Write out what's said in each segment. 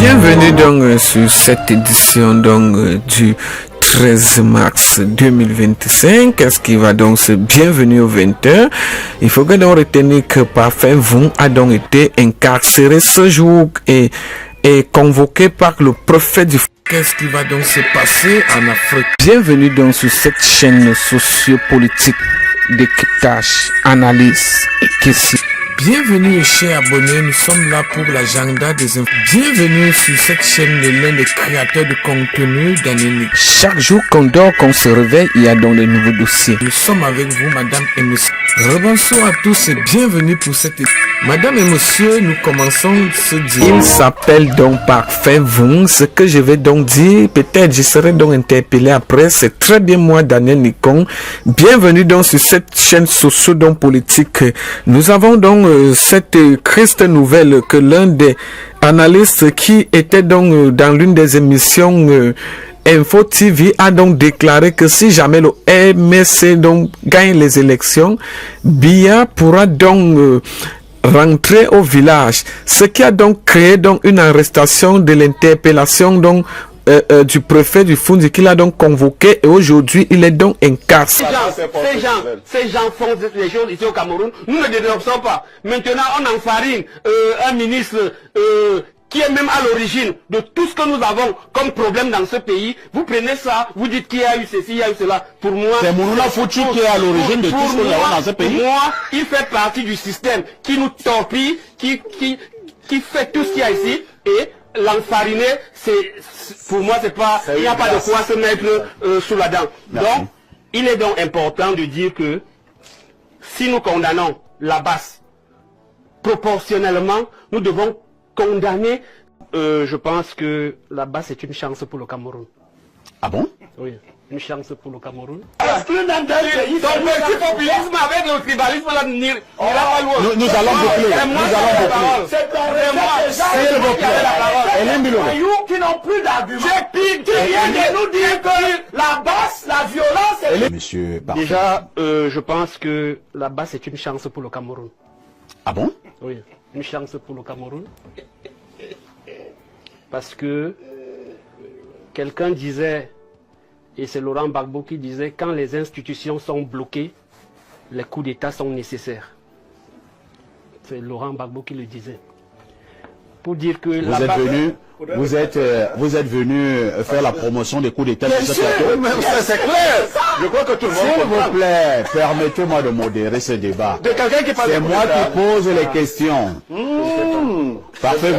Bienvenue donc sur cette édition du 13 mars 2025. Qu'est-ce qui va donc se bienvenue au 20h? Il faut que l'on retenir que Parfait Voum a donc été incarcéré ce jour et convoqué par le prophète du... Qu'est-ce qui va donc se passer en Afrique? Bienvenue donc sur cette chaîne sociopolitique d'équitage, analyse et questions. Bienvenue chers abonnés, nous sommes là pour l'agenda des infos. Bienvenue sur cette chaîne de l'un des créateurs de contenu d'Anémique. Chaque jour qu'on dort, qu'on se réveille, il y a donc de nouveaux dossiers. Nous sommes avec vous, madame et monsieur. Rebonsoir à tous et bienvenue pour cette émission. Madame et monsieur, nous commençons ce dimanche. Il s'appelle donc Parfait Voum. Ce que je vais donc dire, peut-être je serai donc interpellé après. C'est très bien moi, Daniel Nikon. Bienvenue donc sur cette chaîne socio-politique. Nous avons donc cette triste nouvelle que l'un des analystes qui était donc dans l'une des émissions Info TV a donc déclaré que si jamais le MSC donc gagne les élections, Biya pourra donc rentrer au village, ce qui a donc créé donc une arrestation de l'interpellation donc du préfet du Founzi qu'il a donc convoqué et aujourd'hui il est donc incarcéré. Ces gens font les choses ici au Cameroun, nous ne dénonçons pas. Maintenant on enfarine un ministre qui est même à l'origine de tout ce que nous avons comme problème dans ce pays. Vous prenez ça, vous dites qu'il y a eu ceci, il y a eu cela. Pour moi, c'est Mourouna Foutu qui est à l'origine de tout ce que nous avons dans ce pays. Pour moi, il fait partie du système qui nous torpille, qui fait tout ce qu'il y a ici. Et l'enfariner, pour moi, c'est pas, il n'y a pas de quoi se mettre sous la dent. Donc, il est donc important de dire que si nous condamnons la basse, proportionnellement, nous devons condamner. Je pense que la basse est une chance pour le Cameroun. Ah bon? Oui, une chance pour le Cameroun. Parce que dans ton petit populisme avec le tribalisme là, n'ira pas loin. Nous allons boucler. C'est moi qui n'ont plus d'arguments. Qui vient de nous dire que la basse, la violence... Monsieur Parfait. Déjà, je pense que la basse est une chance pour le Cameroun. Ah bon? Oui, une chance pour le Cameroun. Parce que quelqu'un disait, et c'est Laurent Gbagbo qui disait, quand les institutions sont bloquées, les coups d'État sont nécessaires. C'est Laurent Gbagbo qui le disait. Pour dire que vous êtes venu faire la promotion des coups d'État sur ce plateau. C'est clair. Je crois que tout le monde S'il vous plaît, permettez-moi de modérer ce débat. C'est moi qui pose les questions. Parfait,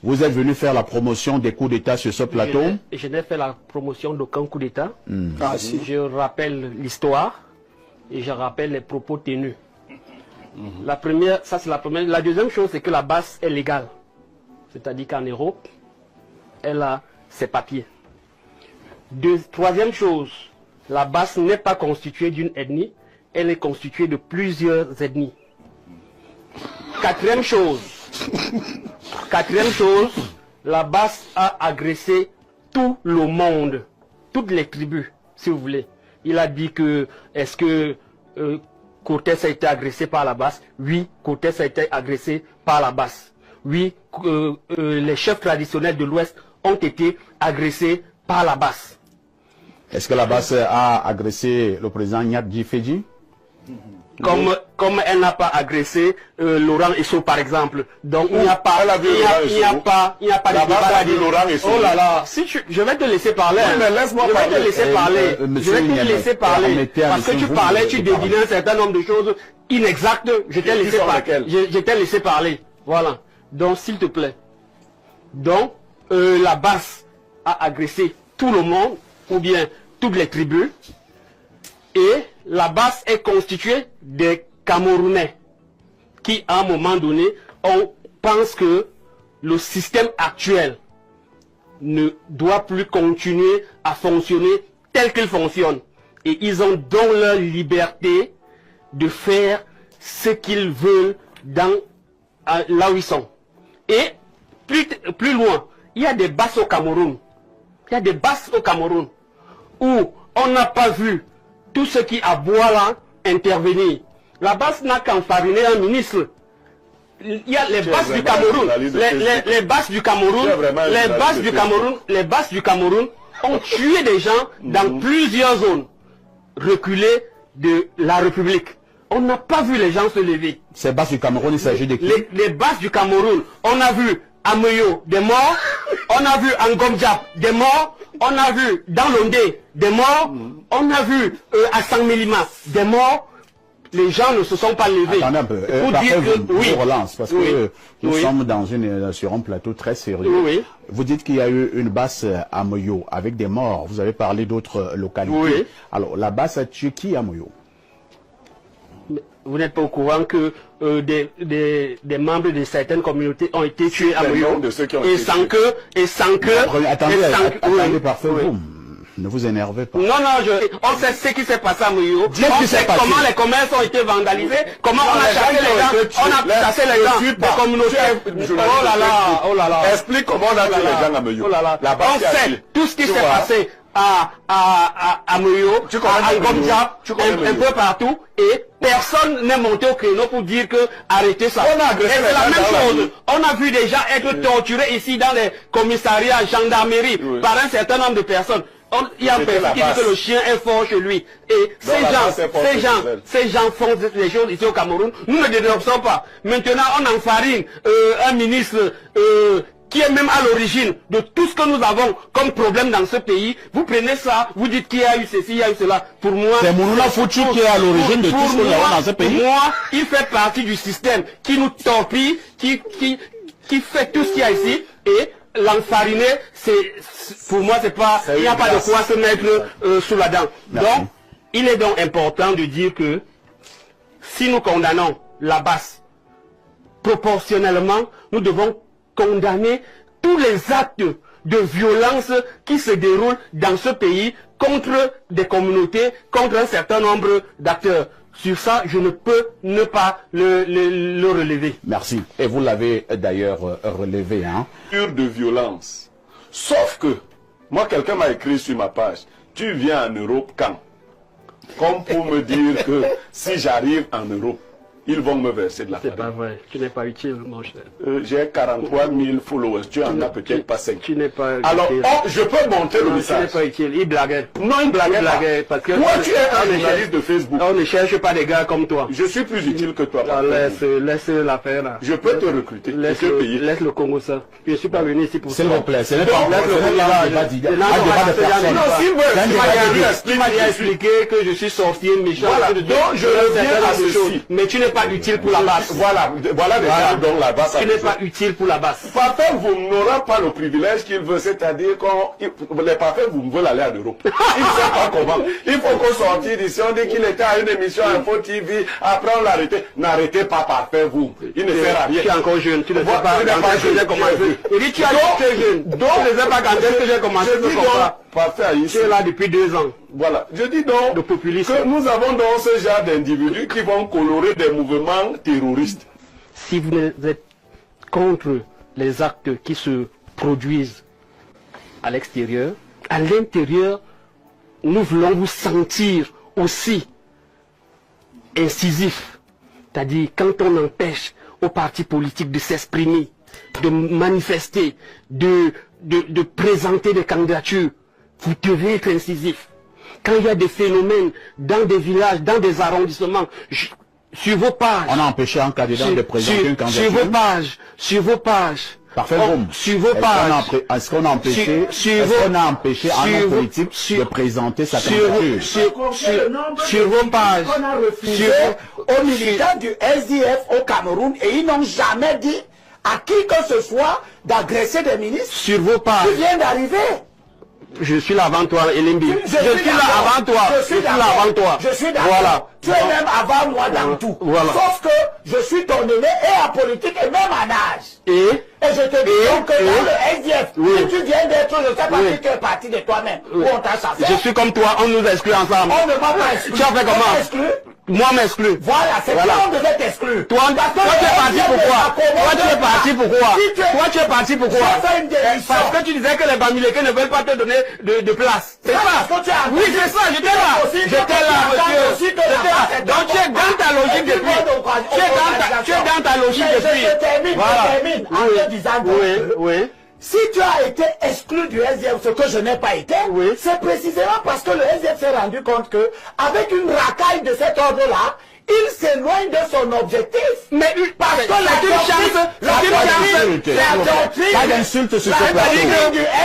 vous êtes venu faire la promotion des coups d'État sur ce plateau? Je n'ai fait la promotion d'aucun coup d'État. Je rappelle l'histoire et je rappelle les propos tenus. La première, ça c'est la première. La deuxième chose, c'est que la basse est légale. C'est-à-dire qu'en Europe, elle a ses papiers. Troisième chose, la basse n'est pas constituée d'une ethnie, elle est constituée de plusieurs ethnies. Quatrième chose, la basse a agressé tout le monde, toutes les tribus, si vous voulez. Il a dit que, est-ce que Cortés a été agressé par la basse? Oui, Cortés a été agressé par la basse. Oui, les chefs traditionnels de l'Ouest ont été agressés par la basse. Est-ce que la basse a agressé le président Nyadji Fedji? Comme elle n'a pas agressé Laurent Esso par exemple. Donc il n'y a pas de débat. Oh là là, je vais te laisser parler. Je vais te laisser parler. Parce que tu parlais, tu devinais un certain nombre de choses inexactes. Je t'ai laissé parler. Voilà. Donc s'il te plaît. Donc la basse a agressé tout le monde, ou bien toutes les tribus. Et la basse est constituée des Camerounais qui, à un moment donné, pensent que le système actuel ne doit plus continuer à fonctionner tel qu'il fonctionne. Et ils ont donc leur liberté de faire ce qu'ils veulent là où ils sont. Et plus loin, il y a des basses au Cameroun. Où on n'a pas vu tout ce qui aboie là intervenir. La basse n'a qu'enfariné un ministre il y a les basses du Cameroun, les basses du Cameroun, les basses du Cameroun ont tué des gens dans plusieurs zones reculées de la République. On n'a pas vu les gens se lever. Ces basses du Cameroun, il s'agit de qui? Les basses du Cameroun, on a vu à Meyo des morts, on a vu à Ngomdiap des morts, on a vu dans Londé des morts, on a vu à Sangmelima des morts. Les gens ne se sont pas levés. Attendez un peu. Pour dire que oui, relance, parce que nous sommes sur un plateau très sérieux. Oui. Vous dites qu'il y a eu une basse à Moyo avec des morts. Vous avez parlé d'autres localités. Oui. Alors, la basse a tué qui à Moyo? Vous n'êtes pas au courant que des membres de certaines communautés ont été tués à Moyo et sans que... Attendez, parfait. Ne vous énervez pas. Non, on sait ce qui s'est passé à Moyo. On sait comment les commerces ont été vandalisés, comment on a chassé les gens, on a chassé les gens des communautés. Oh là là. Explique comment on a tué les gens à Moyo. On sait tout ce qui s'est passé à Moyo, à Ngomdiap, un peu partout, et personne n'est monté au créneau pour dire que arrêtez ça. On a agressé c'est la même chose. On a vu des gens être torturés ici dans les commissariats, gendarmerie, par un certain nombre de personnes. Il y a un personne qui dit que le chien est fort chez lui. Et ces gens font les choses ici au Cameroun. Nous ne dénonçons pas. Maintenant, on enfarine un ministre qui est même à l'origine de tout ce que nous avons comme problème dans ce pays. Vous prenez ça, vous dites qu'il y a eu ceci, il y a eu cela. Pour moi, c'est Mounoula Foutu qui est à l'origine de tout ce que nous avons dans ce pays. Pour moi, il fait partie du système qui nous torpille, qui fait tout ce qu'il y a ici. Et l'enfariner, pour moi, c'est pas, il n'y a pas de quoi se mettre sous la dent. Donc, il est donc important de dire que si nous condamnons la basse, proportionnellement, nous devons condamner tous les actes de violence qui se déroulent dans ce pays contre des communautés, contre un certain nombre d'acteurs. Sur ça, je ne peux ne pas le relever. Merci. Et vous l'avez d'ailleurs relevé, hein? De violence. Sauf que, moi, quelqu'un m'a écrit sur ma page, tu viens en Europe quand? Comme pour me dire que si j'arrive en Europe, ils vont me verser de la farine. C'est pas vrai, tu n'es pas utile, mon cher. J'ai 43 000 followers, tu en as peut-être pas 5. Tu n'es pas utile. Alors, je peux monter le message. Tu n'es pas utile, il blaguait. Non, il blaguait pas. Parce que toi, tu es un journaliste de Facebook. On ne cherche pas des gars comme toi. Je suis plus utile que toi. Laisse l'affaire là. Je peux te recruter. Laisse le Congo ça. Je ne suis pas venu ici pour ça. S'il vous plaît, ce n'est pas tu m'as expliqué que je suis sorcier, méchant. Donc, je reviens à ceci. Mais tu n'es pas utile pour la base. Voilà déjà dont la base. Tu n'es pas utile pour la base. Parfait, vous n'aurez pas le privilège qu'il veut, c'est-à-dire quand les parfaits vous veulent aller en Europe. Il ne sait pas comment. Il faut qu'on sorte d'ici. On dit qu'il était à une émission Info TV. Après on l'arrêtait. N'arrêtez pas parfait vous. Il ne sert à rien. Tu es encore jeune. Tu ne sais pas quand est-ce que j'ai commencé. Il dit tu es jeune. Donc je ne sais pas quand est-ce que j'ai commencé ce combat. Parfait, tu es là depuis 2 ans. Voilà. Je dis donc que nous avons donc ce genre d'individus qui vont colorer des mouvements terroristes. Si vous êtes contre les actes qui se produisent à l'extérieur, à l'intérieur, nous voulons vous sentir aussi incisif. C'est-à-dire quand on empêche aux partis politiques de s'exprimer, de manifester, de présenter des candidatures, vous devez être incisif. Quand il y a des phénomènes dans des villages, dans des arrondissements, sur vos pages. On a empêché un candidat de présenter une candidature. Sur vos pages. Parfait, sur vos pages. Est-ce qu'on a empêché un homme politique de présenter sa candidature? Sur vos pages. On a refusé aux militants du SDF au Cameroun et ils n'ont jamais dit à qui que ce soit d'agresser des ministres. Sur vos pages. Tu viens d'arriver. Je suis là avant toi, Elimbi. Je suis là avant toi. Je suis là avant toi. Je suis d'accord. Voilà. Tu es même avant moi dans tout. Voilà. Sauf que je suis ton aîné et en politique et même en âge. Et je te dis donc que dans le SDF, si tu viens d'être, je ne sais pas si tu es parti de toi-même. Ou on t'a chassé. Je suis comme toi, on nous exclut ensemble. On ne m'a pas exclu. Tu as fait comment? Moi m'exclus. Voilà, c'est toi on devait t'exclure. Toi tu es parti pourquoi? Toi tu es parti pourquoi? Toi tu es parti pourquoi? Parce que tu disais que les Bamileke ne veulent pas te donner de place. C'est ça. Oui, c'est ça, j'étais là. J'étais là, monsieur. J'étais là. Donc tu es dans ta logique depuis. Tu es dans ta logique depuis. Je termine en te disant oui. Si tu as été exclu du SDF, ce que je n'ai pas été, c'est précisément parce que le SDF s'est rendu compte que, avec une racaille de cet ordre-là, il s'éloigne de son objectif. Mais parce que la doctrine, pas d'insulte sur ce plateau.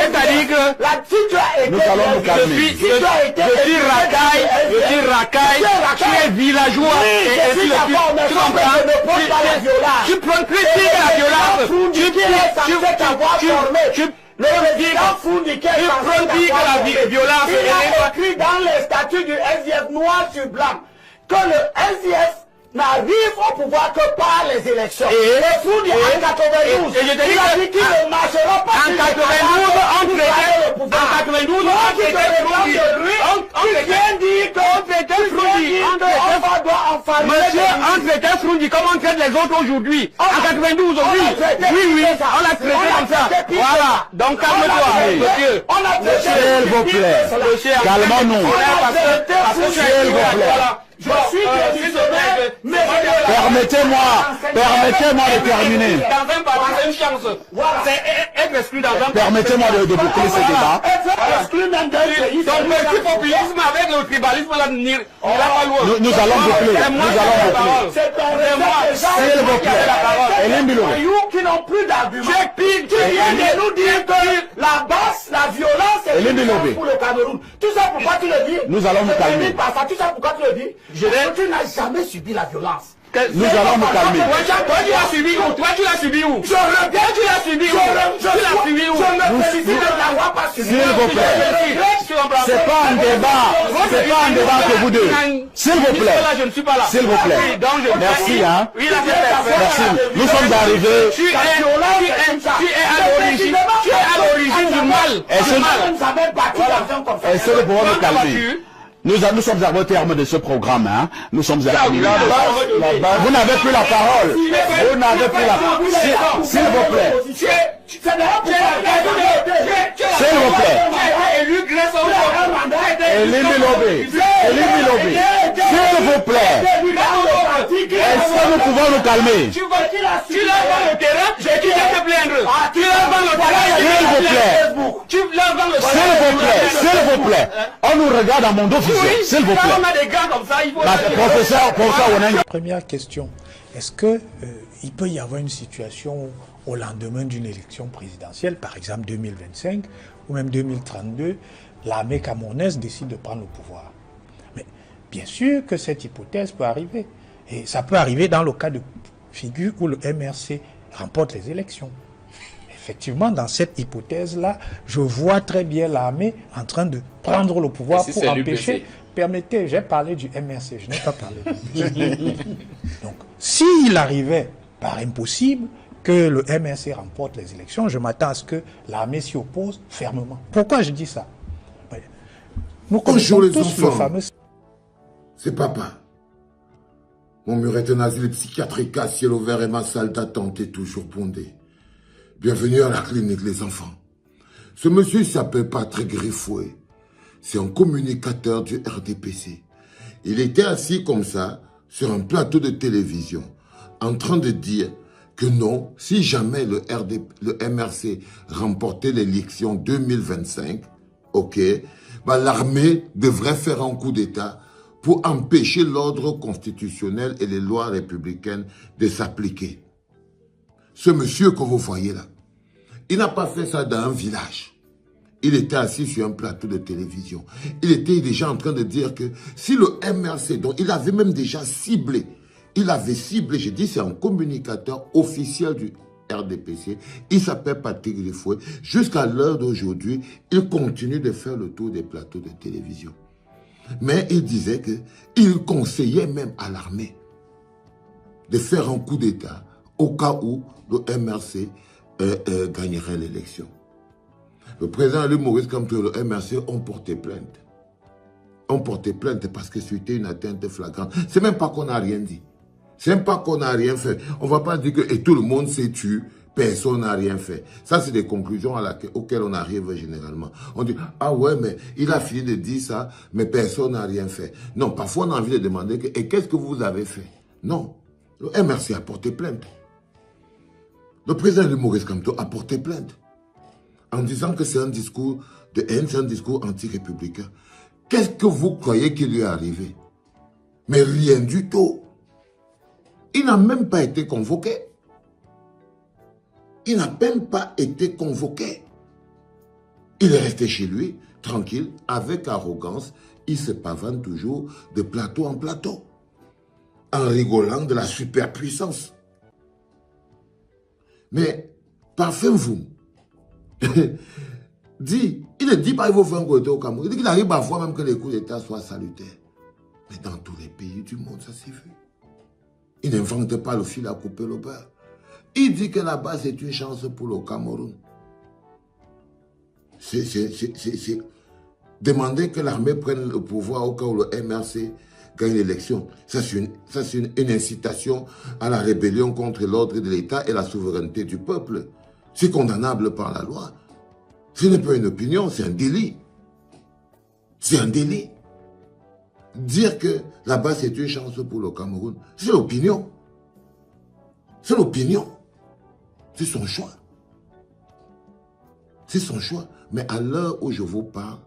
C'est-à-dire que si tu as été, nous allons nous calmer. Je dis racaille, tu es villageois, et tu comprends, tu prends plus la violence, le président Foundiké la violence est écrit dans les statuts du SDF noir sur blanc que le SDF n'arrive au pouvoir que par les élections. Et Foundiké en 92, il a dit qu'il ne marchera pas en 92, on traitait Foundiké. Monsieur, on traitait Foundiké comme on traite les autres aujourd'hui. En 92, oui, on l'a traité comme ça. Voilà, donc calme-toi, monsieur. S'il vous plaît, calmons-nous. S'il vous plaît. Je suis démissionnaire, mais permettez-moi de terminer. Dans un parti, c'est une chance. C'est être exclu dans un parti. Permettez-moi de boucler ce débat. Être exclu même d'un pays. Donc le populisme avec le tribalisme là, il n'a pas loin. Nous allons boucler. C'est moi. S'il vous plaît. Hélène Biloré. Qui n'ont plus d'arguments. Tu viens de nous dire que la basse, la violence est pour le Cameroun. Tout ça pourquoi tu le dis? Nous allons nous calmer. Tout ça pourquoi tu le dis? Tu n'as jamais subi la violence. Nous allons nous calmer. Toi tu l'as subi où? Toi tu l'as subi où? Je reviens, tu l'as subi où? Tu l'as subi où? Je me félicite de l'avoir pas subi. S'il vous plaît. C'est pas un débat. C'est pas un débat que vous deux. S'il vous plaît. Je ne suis pas là. S'il vous plaît. Merci, hein. Merci. Nous sommes arrivés. Tu es à l'origine du mal. Est-ce que nous pouvons nous calmer? Nous sommes arrivés au terme de ce programme. Hein. Nous sommes arrivés. Vous n'avez plus la parole. Vous n'avez plus la parole. S'il vous plaît. S'il vous plaît. S'il vous plaît. Est-ce que nous pouvons nous calmer? Tu leur vends le terrain, je vais te plaindre. Tu leur vends le terrain, s'il vous plaît. S'il vous plaît. On nous regarde à mon dos visuel. S'il vous plaît. On a des gars comme ça, il faut... Professeur Oneng. Première question. Est-ce que il peut y avoir une situation où, au lendemain d'une élection présidentielle, par exemple 2025 ou même 2032, l'armée camerounaise décide de prendre le pouvoir? Mais bien sûr que cette hypothèse peut arriver. Et ça peut arriver dans le cas de figure où le MRC remporte les élections. Effectivement, dans cette hypothèse-là, je vois très bien l'armée en train de prendre le pouvoir pour empêcher... Permettez, j'ai parlé du MRC, je n'ai pas parlé du Donc, s'il arrivait par impossible que le MRC remporte les élections, je m'attends à ce que l'armée s'y oppose fermement. Pourquoi je dis ça? Nous connaissons tous le fameux... C'est papa. Mon mur est un asile psychiatrique à ciel ouvert et ma salle d'attente est toujours bondée. Bienvenue à la clinique, les enfants. Ce monsieur s'appelle Patrick Griffoué. C'est un communicateur du RDPC. Il était assis comme ça, sur un plateau de télévision, en train de dire que non, si jamais le MRC remportait l'élection 2025, ok, bah l'armée devrait faire un coup d'État pour empêcher l'ordre constitutionnel et les lois républicaines de s'appliquer. Ce monsieur que vous voyez là, il n'a pas fait ça dans un village. Il était assis sur un plateau de télévision. Il était déjà en train de dire que si le MRC, dont il avait même déjà ciblé, j'ai dit c'est un communicateur officiel du RDPC, il s'appelle Patrick Griffoué. Jusqu'à l'heure d'aujourd'hui, il continue de faire le tour des plateaux de télévision. Mais il disait qu'il conseillait même à l'armée de faire un coup d'État au cas où le MRC gagnerait l'élection. Le président Maurice Kamto et le MRC ont porté plainte. ont porté plainte parce que c'était une atteinte flagrante. C'est même pas qu'on n'a rien dit. C'est même pas qu'on n'a rien fait. On va pas dire que et tout le monde s'est tué, personne n'a rien fait. Ça, c'est des conclusions auxquelles on arrive généralement. On dit, ah ouais, mais il a fini de dire ça, mais personne n'a rien fait. Non, parfois on a envie de demander, et qu'est-ce que vous avez fait? Non. Le MRC a porté plainte. Le président de Maurice Kamto a porté plainte. En disant que c'est un discours de haine, c'est un discours anti-républicain. Qu'est-ce que vous croyez qu'il lui est arrivé? Mais rien du tout. Il n'a même pas été convoqué. Il n'a même pas été convoqué. Il est resté chez lui, tranquille, avec arrogance. Il se pavane toujours de plateau en plateau, en rigolant de la superpuissance. Mais, parfum vous, dit, il ne dit pas qu'il faut faire un coup d'État au Cameroun. Il dit qu'il arrive parfois même que les coups d'État soient salutaires. Mais dans tous les pays du monde, ça s'est vu. Il n'invente pas le fil à couper le beurre. Il dit que là-bas, c'est une chance pour le Cameroun. C'est demander que l'armée prenne le pouvoir au cas où le MRC gagne l'élection. Ça, c'est une incitation à la rébellion contre l'ordre de l'État et la souveraineté du peuple. C'est condamnable par la loi. Ce n'est pas une opinion, c'est un délit. C'est un délit. Dire que là-bas, c'est une chance pour le Cameroun, c'est l'opinion. C'est l'opinion. C'est son choix. C'est son choix. Mais à l'heure où je vous parle,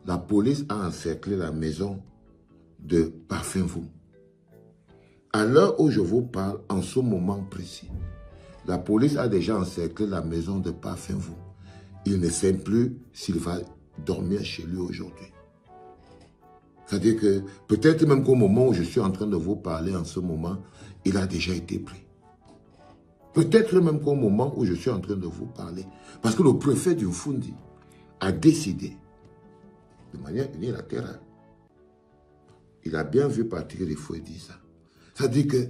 la police a encerclé la maison de Parfum Vous. À l'heure où je vous parle, en ce moment précis, la police a déjà encerclé la maison de Parfum Vous. Il ne sait plus s'il va dormir chez lui aujourd'hui. C'est-à-dire que peut-être même qu'au moment où je suis en train de vous parler en ce moment, il a déjà été pris. Peut-être même qu'au moment où je suis en train de vous parler, parce que le préfet du Fundi a décidé, de manière unilatérale, il a bien vu Patrick Rifoué dire ça. C'est-à-dire que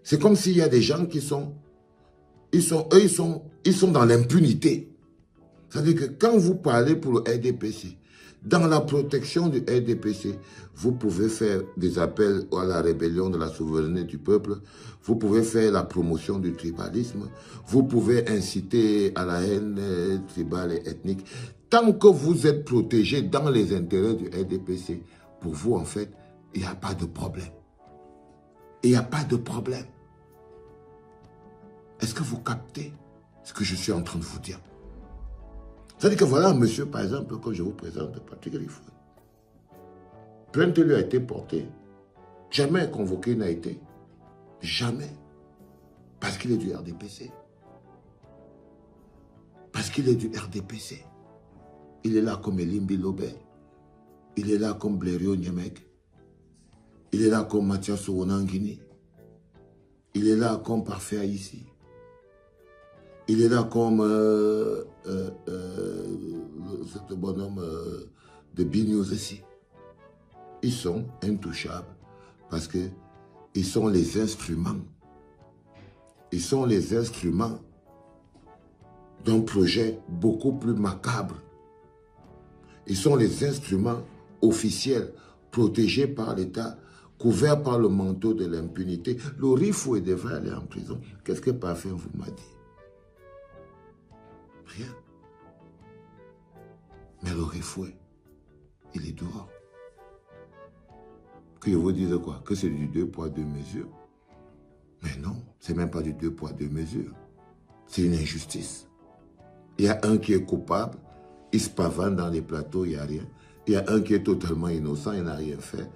c'est comme s'il y a des gens qui sont dans l'impunité. C'est-à-dire que quand vous parlez pour le RDPC, dans la protection du RDPC, vous pouvez faire des appels à la rébellion de la souveraineté du peuple, vous pouvez faire la promotion du tribalisme, vous pouvez inciter à la haine tribale et ethnique. Tant que vous êtes protégé dans les intérêts du RDPC, pour vous, en fait, il n'y a pas de problème. Il n'y a pas de problème. Est-ce que vous captez ce que je suis en train de vous dire? C'est-à-dire que voilà un monsieur, par exemple, que je vous présente, Patrick Rifoué. Plainte lui a été portée. Jamais convoqué n'a été. Jamais. Parce qu'il est du RDPC. Parce qu'il est du RDPC. Il est là comme Elimbi Lobé. Il est là comme Blériot Niemek. Il est là comme Mathias Ouonangini. Il est là comme Parfait Haïssi. Il est là comme ce bonhomme de B-News aussi. Ils sont intouchables parce qu'ils sont les instruments. Ils sont les instruments d'un projet beaucoup plus macabre. Ils sont les instruments officiels, protégés par l'État, couverts par le manteau de l'impunité. Le Rifoué devrait aller en prison. Qu'est-ce que Parfait vous m'a dit? Rien. Mais le Rifoué, il est dehors. Que je vous dise quoi? Que c'est du 2 poids 2 mesures. Mais non, c'est même pas du 2 poids 2 mesures. C'est une injustice. Il y a un qui est coupable, il se pavane dans les plateaux, il n'y a rien. Il y a un qui est totalement innocent, il n'a rien fait,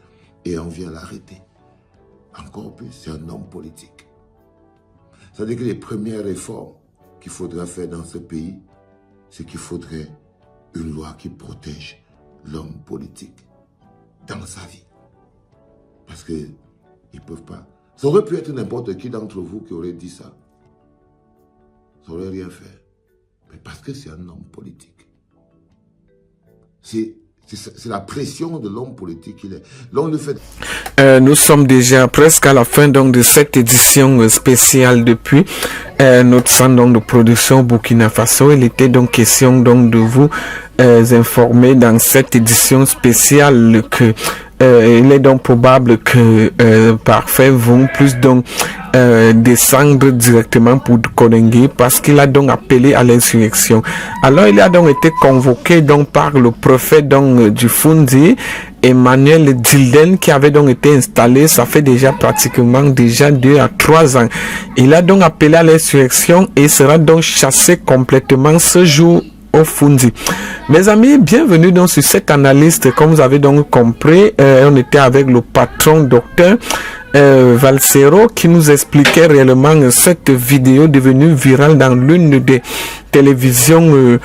et on vient l'arrêter. Encore plus, c'est un homme politique. C'est-à-dire que les premières réformes qu'il faudra faire dans ce pays, c'est qu'il faudrait une loi qui protège l'homme politique dans sa vie. Parce qu'ils ne peuvent pas. Ça aurait pu être n'importe qui d'entre vous qui aurait dit ça. Ça n'aurait rien fait. Mais parce que c'est un homme politique. C'est C'est la pression de l'homme politique qu'il est. L'homme de fait... Nous sommes déjà presque à la fin donc de cette édition spéciale depuis notre centre donc de production Burkina Faso. Il était donc question donc de vous informer dans cette édition spéciale que il est donc probable que Parfait vont plus donc descendre directement pour Konengue parce qu'il a donc appelé à l'insurrection. Alors il a donc été convoqué donc par le préfet donc du Fundi, Emmanuel Dilden, qui avait donc été installé, ça fait déjà pratiquement 2 à 3 ans. Il a donc appelé à l'insurrection et sera donc chassé complètement ce jour au Fundi. Mes amis, bienvenue donc sur cette analyse. Comme vous avez donc compris, on était avec le patron docteur Valsero qui nous expliquait réellement cette vidéo devenue virale dans l'une des télévisions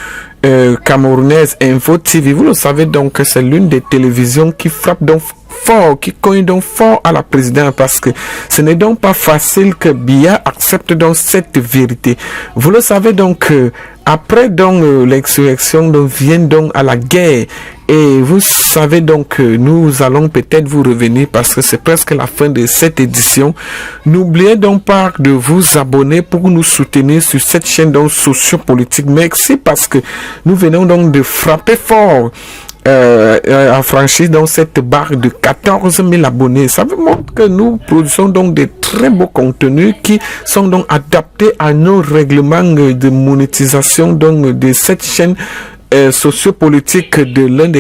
camerounaises, Info TV. Vous le savez donc que c'est l'une des télévisions qui frappe donc fort, qui cogne donc fort à la présidente, parce que ce n'est donc pas facile que Biya accepte donc cette vérité. Vous le savez donc après donc l'insurrection donc vient donc à la guerre, et vous savez donc que nous allons peut-être vous revenir parce que c'est presque la fin de cette édition. N'oubliez donc pas de vous abonner pour nous soutenir sur cette chaîne donc sociopolitique. Merci parce que nous venons donc de frapper fort à franchir dans cette barre de 14 000 abonnés. Ça veut montrer que nous produisons donc des très beaux contenus qui sont donc adaptés à nos règlements de monétisation donc de cette chaîne sociopolitique de l'un des